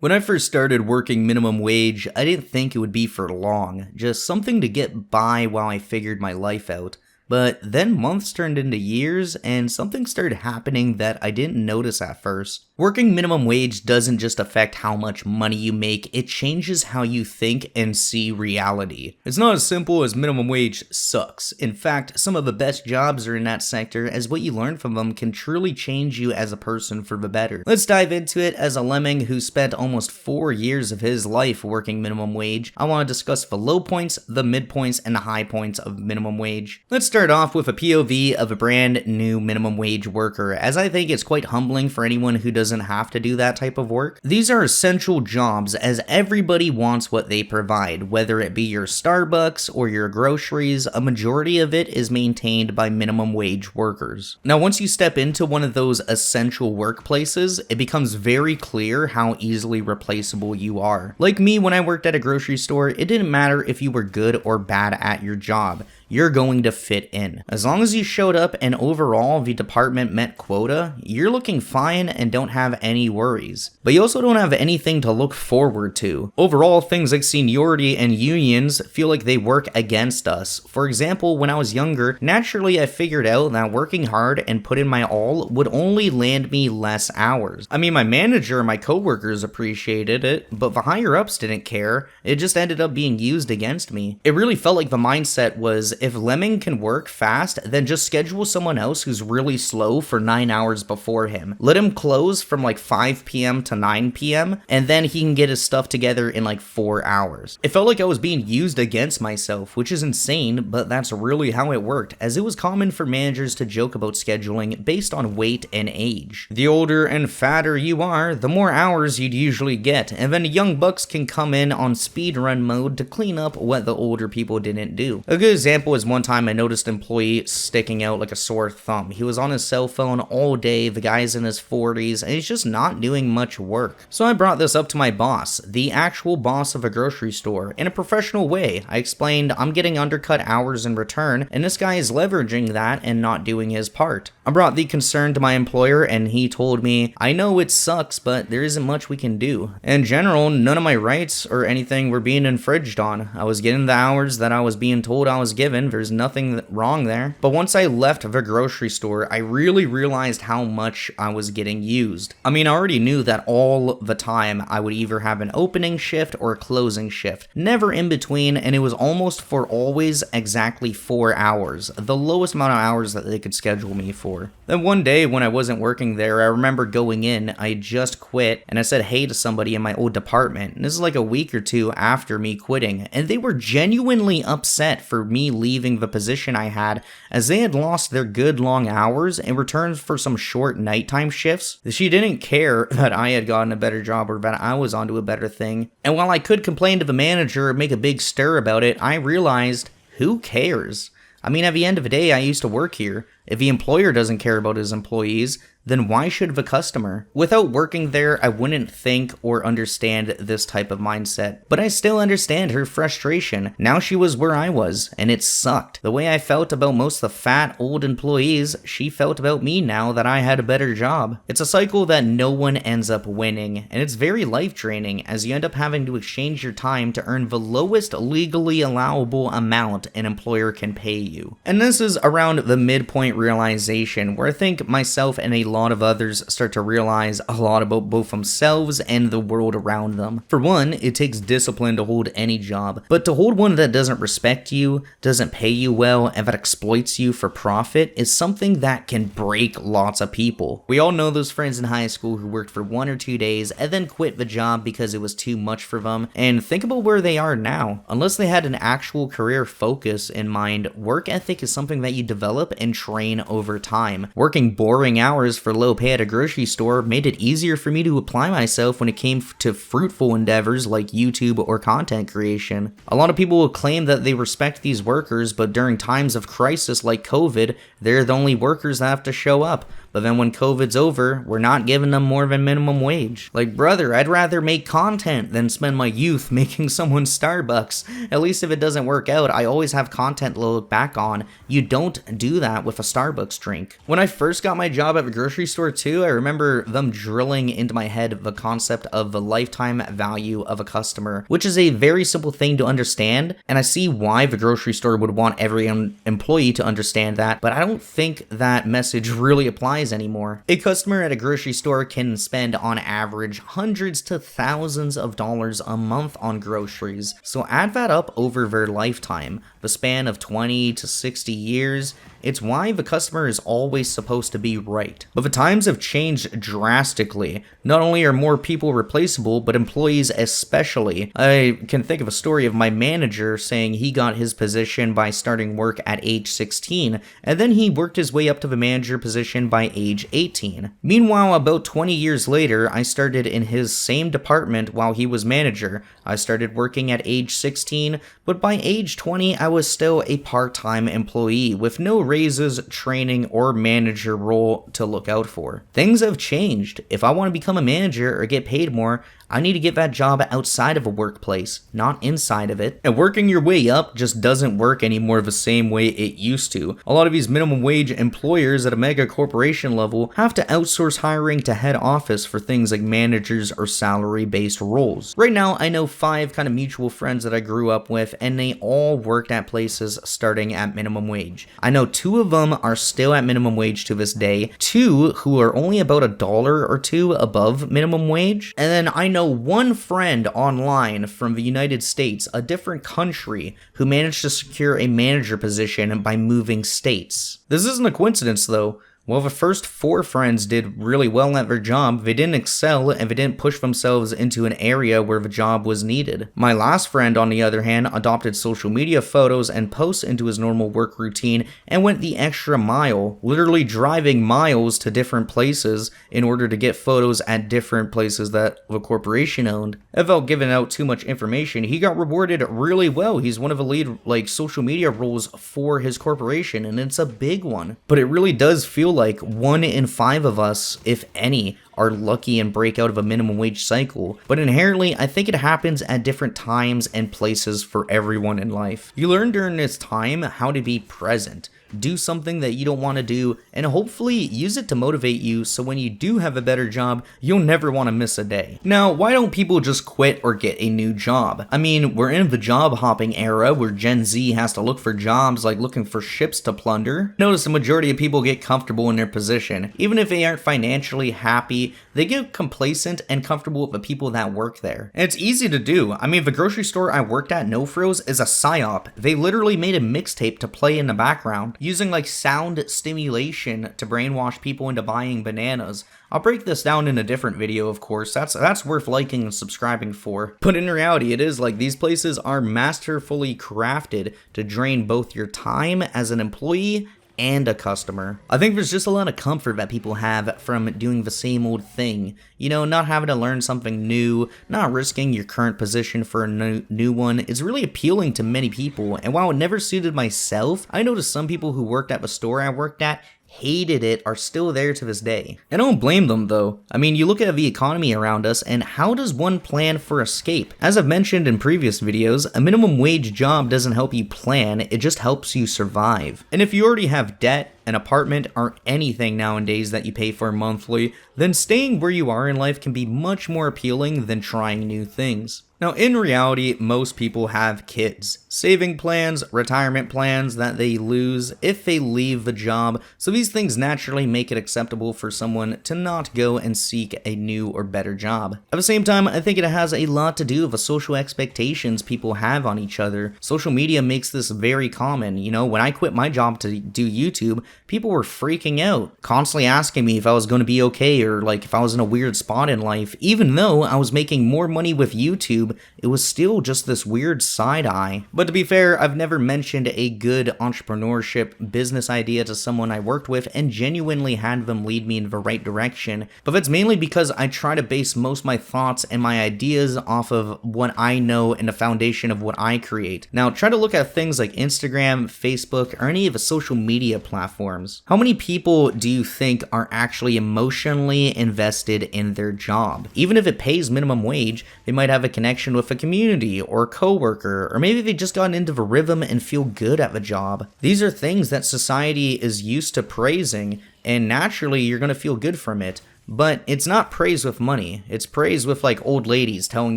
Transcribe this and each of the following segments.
When I first started working minimum wage, I didn't think it would be for long, just something to get by while I figured my life out. But then months turned into years, and something started happening that I didn't notice at first. Working minimum wage doesn't just affect how much money you make, it changes how you think and see reality. It's not as simple as minimum wage sucks. In fact, some of the best jobs are in that sector, as what you learn from them can truly change you as a person for the better. Let's dive into it. As a lemming who spent almost 4 years of his life working minimum wage, I want to discuss the low points, the mid points, and the high points of minimum wage. Let's start off with a POV of a brand new minimum wage worker, as I think it's quite humbling for anyone who doesn't have to do that type of work. These are essential jobs, as everybody wants what they provide, whether it be your Starbucks or your groceries. A majority of it is maintained by minimum wage workers. Now, once you step into one of those essential workplaces, it becomes very clear how easily replaceable you are. Like me, when I worked at a grocery store, it didn't matter if you were good or bad at your job. You're going to fit in. As long as you showed up and overall the department met quota, you're looking fine and don't have any worries. But you also don't have anything to look forward to. Overall, things like seniority and unions feel like they work against us. For example, when I was younger, naturally I figured out that working hard and put in my all would only land me less hours. I mean, my manager and my coworkers appreciated it, but the higher ups didn't care. It just ended up being used against me. It really felt like the mindset was, if Lemming can work fast, then just schedule someone else who's really slow for 9 hours before him. Let him close from like 5 p.m. to 9 p.m. and then he can get his stuff together in like 4 hours. It felt like I was being used against myself, which is insane, but that's really how it worked, as it was common for managers to joke about scheduling based on weight and age. The older and fatter you are, the more hours you'd usually get, and then young bucks can come in on speedrun mode to clean up what the older people didn't do. A good example was one time I noticed an employee sticking out like a sore thumb. He was on his cell phone all day, the guy's in his 40s, and he's just not doing much work. So I brought this up to my boss, the actual boss of a grocery store, in a professional way. I explained, I'm getting undercut hours in return, and this guy is leveraging that and not doing his part. I brought the concern to my employer, and he told me, I know it sucks, but there isn't much we can do. In general, none of my rights or anything were being infringed on. I was getting the hours that I was being told I was given. There's nothing wrong there. But once I left the grocery store, I really realized how much I was getting used. I mean, I already knew that all the time I would either have an opening shift or a closing shift, never in between, and it was almost for always exactly 4 hours, the lowest amount of hours that they could schedule me for. Then one day when I wasn't working there, I remember going in, I just quit, and I said hey to somebody in my old department, and this is like a week or two after me quitting, and they were genuinely upset for me leaving the position I had, as they had lost their good long hours in return for some short nighttime shifts. She didn't care that I had gotten a better job or that I was onto a better thing. And while I could complain to the manager and make a big stir about it, I realized, who cares? I mean, at the end of the day, I used to work here. If the employer doesn't care about his employees, then why should the customer? Without working there, I wouldn't think or understand this type of mindset. But I still understand her frustration. Now she was where I was, and it sucked. The way I felt about most of the fat, old employees, she felt about me now that I had a better job. It's a cycle that no one ends up winning, and it's very life-draining, as you end up having to exchange your time to earn the lowest legally allowable amount an employer can pay you. And this is around the midpoint realization, where I think myself and a lot of others start to realize a lot about both themselves and the world around them. For one, it takes discipline to hold any job, but to hold one that doesn't respect you, doesn't pay you well, and that exploits you for profit is something that can break lots of people. We all know those friends in high school who worked for 1 or 2 days and then quit the job because it was too much for them, and think about where they are now. Unless they had an actual career focus in mind, work ethic is something that you develop and train over time. Working boring hours for low pay at a grocery store made it easier for me to apply myself when it came to fruitful endeavors like YouTube or content creation. A lot of people will claim that they respect these workers, but during times of crisis like COVID, they're the only workers that have to show up. But then when COVID's over, we're not giving them more than minimum wage. Like, brother, I'd rather make content than spend my youth making someone Starbucks. At least if it doesn't work out, I always have content to look back on. You don't do that with a Starbucks drink. When I first got my job at the grocery store too, I remember them drilling into my head the concept of the lifetime value of a customer, which is a very simple thing to understand, and I see why the grocery store would want every employee to understand that, but I don't think that message really applies anymore. A customer at a grocery store can spend on average hundreds to thousands of dollars a month on groceries, so add that up over their lifetime, the span of 20 to 60 years. It's why the customer is always supposed to be right. But the times have changed drastically. Not only are more people replaceable, but employees especially. I can think of a story of my manager saying he got his position by starting work at age 16, and then he worked his way up to the manager position by age 18. Meanwhile, about 20 years later, I started in his same department while he was manager. I started working at age 16, but by age 20, I was still a part-time employee with no raises, training, or manager role to look out for. Things have changed. If I want to become a manager or get paid more, I need to get that job outside of a workplace, not inside of it. And working your way up just doesn't work anymore the same way it used to. A lot of these minimum wage employers at a mega corporation level have to outsource hiring to head office for things like managers or salary-based roles. Right now, I know 5 kind of mutual friends that I grew up with, and they all worked at places starting at minimum wage. I know 2 of them are still at minimum wage to this day, 2 who are only about $1 or 2 above minimum wage, and then I know 1 friend online from the United States, a different country, who managed to secure a manager position by moving states. This isn't a coincidence though. While the first 4 friends did really well at their job, they didn't excel and they didn't push themselves into an area where the job was needed. My last friend, on the other hand, adopted social media photos and posts into his normal work routine and went the extra mile, literally driving miles to different places in order to get photos at different places that the corporation owned. Without giving out too much information, he got rewarded really well. He's one of the lead social media roles for his corporation, and it's a big one. But it really does feel like 1 in 5 of us, if any, are lucky and break out of a minimum wage cycle, but inherently I think it happens at different times and places for everyone in life. You learn during this time how to be present, do something that you don't want to do, and hopefully use it to motivate you so when you do have a better job, you'll never want to miss a day. Now, why don't people just quit or get a new job? I mean, we're in the job hopping era where Gen Z has to look for jobs like looking for ships to plunder. Notice the majority of people get comfortable in their position. Even if they aren't financially happy, they get complacent and comfortable with the people that work there. And it's easy to do. I mean, the grocery store I worked at, No Frills, is a psyop. They literally made a mixtape to play in the background, using like sound stimulation to brainwash people into buying bananas. I'll break this down in a different video, of course. That's worth liking and subscribing for. But in reality, it is like these places are masterfully crafted to drain both your time as an employee and a customer. I think there's just a lot of comfort that people have from doing the same old thing. You know, not having to learn something new, not risking your current position for a new one is really appealing to many people. And while it never suited myself, I noticed some people who worked at the store I worked at hated it are still there to this day. I don't blame them though. I mean, you look at the economy around us and how does one plan for escape? As I've mentioned in previous videos, a minimum wage job doesn't help you plan, it just helps you survive. And if you already have debt, an apartment, or anything nowadays that you pay for monthly, then staying where you are in life can be much more appealing than trying new things. Now, in reality, most people have kids, saving plans, retirement plans that they lose if they leave the job, so these things naturally make it acceptable for someone to not go and seek a new or better job. At the same time, I think it has a lot to do with the social expectations people have on each other. Social media makes this very common. You know, when I quit my job to do YouTube, people were freaking out, constantly asking me if I was going to be okay or like if I was in a weird spot in life. Even though I was making more money with YouTube, it was still just this weird side eye. But to be fair, I've never mentioned a good entrepreneurship business idea to someone I worked with and genuinely had them lead me in the right direction. But that's mainly because I try to base most of my thoughts and my ideas off of what I know and the foundation of what I create. Now, try to look at things like Instagram, Facebook, or any of the social media platforms platforms. How many people do you think are actually emotionally invested in their job? Even if it pays minimum wage, they might have a connection with a community or a coworker, or maybe they just got into the rhythm and feel good at the job. These are things that society is used to praising, and naturally you're going to feel good from it. But it's not praise with money, it's praise with like old ladies telling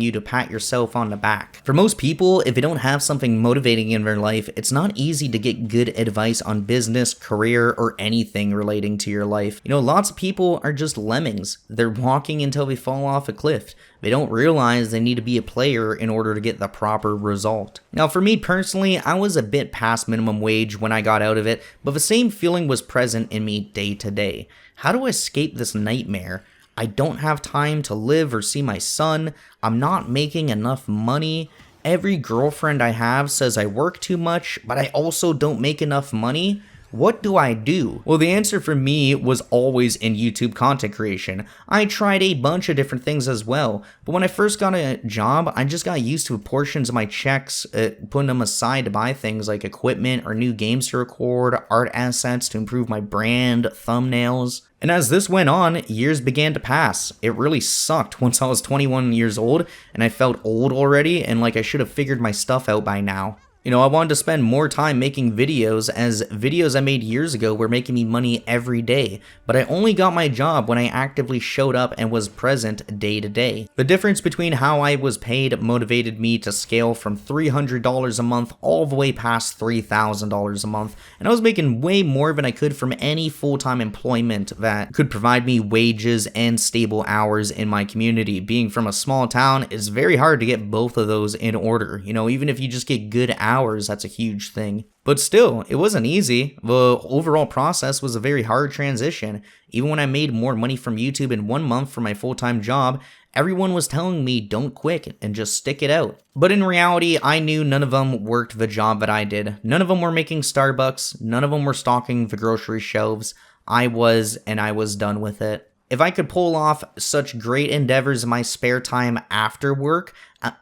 you to pat yourself on the back. For most people, if they don't have something motivating in their life, it's not easy to get good advice on business, career, or anything relating to your life. You know, lots of people are just lemmings. They're walking until they fall off a cliff. They don't realize they need to be a player in order to get the proper result. Now, for me personally, I was a bit past minimum wage when I got out of it, but the same feeling was present in me day to day. How do I escape this nightmare? I don't have time to live or see my son. I'm not making enough money. Every girlfriend I have says I work too much, but I also don't make enough money. What do I do? Well, the answer for me was always in YouTube content creation. I tried a bunch of different things as well, but when I first got a job, I just got used to portions of my checks, putting them aside to buy things like equipment or new games to record, art assets to improve my brand, thumbnails. And as this went on, years began to pass. It really sucked once I was 21 years old and I felt old already and like I should have figured my stuff out by now. You know, I wanted to spend more time making videos, as videos I made years ago were making me money every day, but I only got my job when I actively showed up and was present day to day. The difference between how I was paid motivated me to scale from $300 a month all the way past $3,000 a month, and I was making way more than I could from any full-time employment that could provide me wages and stable hours in my community. Being from a small town, it's very hard to get both of those in order. You know, even if you just get good hours, that's a huge thing. But still, it wasn't easy. The overall process was a very hard transition. Even when I made more money from YouTube in 1 month from my full-time job, everyone was telling me don't quit and just stick it out. But in reality, I knew none of them worked the job that I did. None of them were making Starbucks. None of them were stocking the grocery shelves. I was, and I was done with it. If I could pull off such great endeavors in my spare time after work,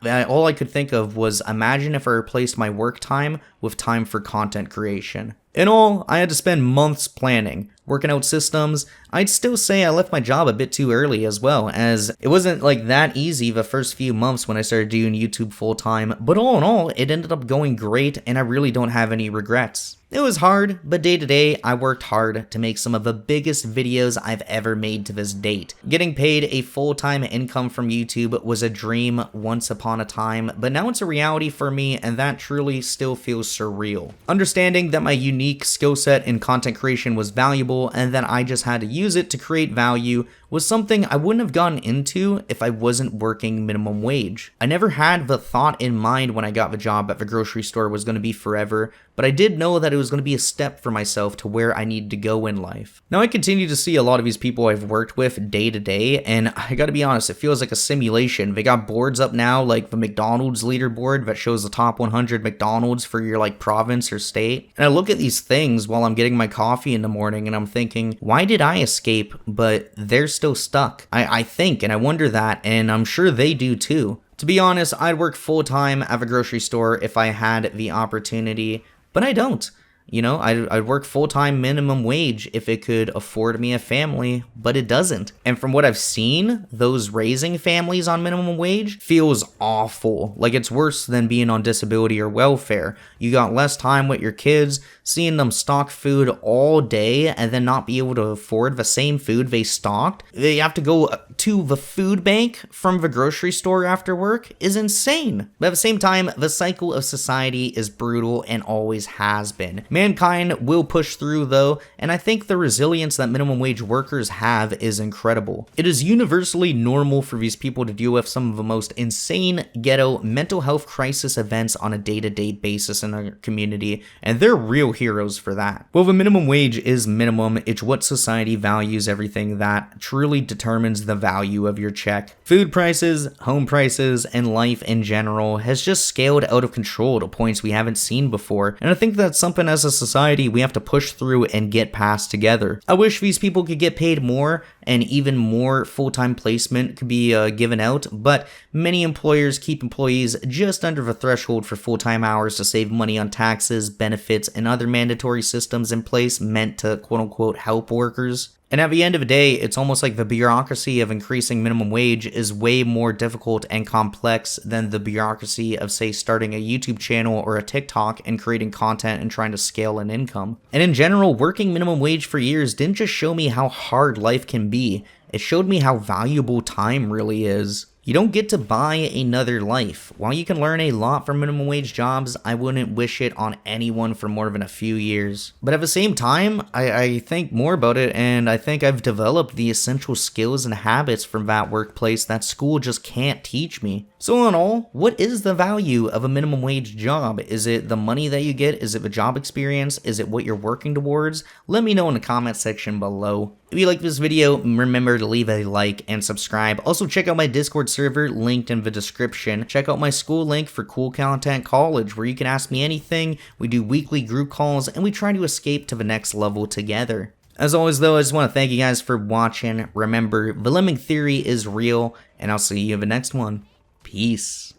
all I could think of was imagine if I replaced my work time with time for content creation. In all, I had to spend months planning, working out systems. I'd still say I left my job a bit too early as well, as it wasn't like that easy the first few months when I started doing YouTube full time, but all in all, it ended up going great and I really don't have any regrets. It was hard, but day to day, I worked hard to make some of the biggest videos I've ever made to this date. Getting paid a full-time income from YouTube was a dream once upon a time, but now it's a reality for me, and that truly still feels surreal. Understanding that my unique skill set in content creation was valuable and that I just had to use it to create value was something I wouldn't have gotten into if I wasn't working minimum wage. I never had the thought in mind when I got the job at the grocery store was going to be forever, but I did know that it was going to be a step for myself to where I needed to go in life. Now I continue to see a lot of these people I've worked with day to day, and I gotta be honest, it feels like a simulation. They got boards up now, like the McDonald's leaderboard that shows the top 100 McDonald's for your like province or state. And I look at these things while I'm getting my coffee in the morning and I'm thinking, why did I escape, but they're still stuck? I think, and I wonder that, and I'm sure they do too. To be honest, I'd work full-time at the grocery store if I had the opportunity, but I don't. You know, I'd work full-time minimum wage if it could afford me a family, but it doesn't. And from what I've seen, those raising families on minimum wage feels awful. Like it's worse than being on disability or welfare. You got less time with your kids, seeing them stock food all day and then not be able to afford the same food they stocked. They have to go to the food bank from the grocery store after work is insane. But at the same time, the cycle of society is brutal and always has been. Mankind will push through though, and I think the resilience that minimum wage workers have is incredible. It is universally normal for these people to deal with some of the most insane ghetto mental health crisis events on a day-to-day basis in our community, and they're real heroes for that. Well, the minimum wage is minimum. It's what society values, everything that truly determines the value of your check. Food prices, home prices, and life in general has just scaled out of control to points we haven't seen before, and I think that's something as as a society, we have to push through and get past together. I wish these people could get paid more and even more full-time placement could be given out, but many employers keep employees just under the threshold for full-time hours to save money on taxes, benefits, and other mandatory systems in place meant to quote-unquote help workers. And at the end of the day, it's almost like the bureaucracy of increasing minimum wage is way more difficult and complex than the bureaucracy of, say, starting a YouTube channel or a TikTok and creating content and trying to scale an income. And in general, working minimum wage for years didn't just show me how hard life can be, it showed me how valuable time really is. You don't get to buy another life. While you can learn a lot from minimum wage jobs, I wouldn't wish it on anyone for more than a few years. But at the same time, I think more about it, and I think I've developed the essential skills and habits from that workplace that school just can't teach me. So all in all, what is the value of a minimum wage job? Is it the money that you get? Is it the job experience? Is it what you're working towards? Let me know in the comment section below. If you like this video, remember to leave a like and subscribe. Also check out my Discord server linked in the description. Check out my school link for Cool Content College where you can ask me anything. We do weekly group calls and we try to escape to the next level together. As always though, I just want to thank you guys for watching. Remember, the Lemming theory is real and I'll see you in the next one. Peace.